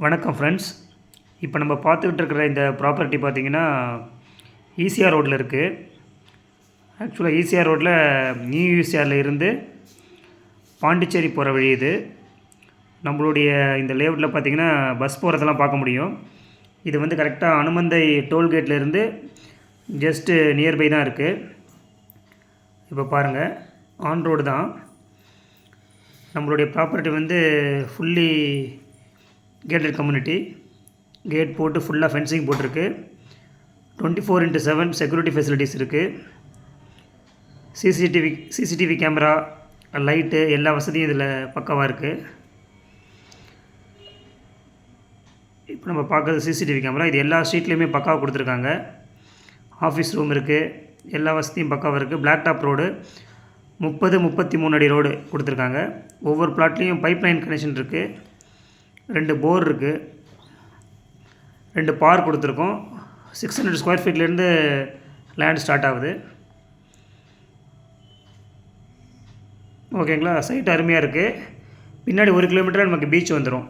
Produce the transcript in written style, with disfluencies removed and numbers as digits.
வணக்கம் ஃப்ரெண்ட்ஸ். இப்போ நம்ம பார்த்துக்கிட்டு இருக்கிற இந்த ப்ராப்பர்ட்டி பார்த்திங்கன்னா ஈசிஆர் ரோட்டில் இருக்குது. ஆக்சுவலாக ஈசிஆர் ரோட்டில் நியூ ஈசிஆரில் இருந்து பாண்டிச்சேரி போகிற வழி இது. நம்மளுடைய இந்த லேஅவுட்டில் பார்த்திங்கன்னா பஸ் போகிறதெல்லாம் பார்க்க முடியும். இது வந்து கரெக்டாக அனுமந்தை டோல்கேட்லேருந்து ஜஸ்ட்டு நியர்பை தான் இருக்குது. இப்போ பாருங்கள், ஆன் ரோடு தான். நம்மளுடைய ப்ராப்பர்ட்டி வந்து ஃபுல்லி கேட்டட் கம்யூனிட்டி. கேட் போட்டு ஃபுல்லாக ஃபென்சிங் போட்டிருக்கு. 24x7 செக்யூரிட்டி ஃபெசிலிட்டிஸ் இருக்குது. சிசிடிவி கேமரா, லைட்டு, எல்லா வசதியும் இதில் பக்காவாக இருக்குது. இப்போ நம்ம பார்க்குறது சிசிடிவி கேமரா. இது எல்லா ஸ்ட்ரீட்லேயுமே பக்காவாக கொடுத்துருக்காங்க. ஆஃபீஸ் ரூம் இருக்குது, எல்லா வசதியும் பக்காவாக இருக்குது. பிளாக் டாப் ரோடு, 30-33 அடி ரோடு கொடுத்துருக்காங்க. ஒவ்வொரு பிளாட்லேயும் பைப் லைன் கனெக்ஷன் இருக்குது. 2 போர் இருக்குது. 2 பார் கொடுத்துருக்கோம். 600 ஸ்கொயர் ஃபீட்லேருந்து லேண்ட் ஸ்டார்ட் ஆகுது. ஓகேங்களா? சைட் அருமையாக இருக்குது. பின்னாடி 1 கிலோமீட்டர் நமக்கு பீச் வந்துடும்.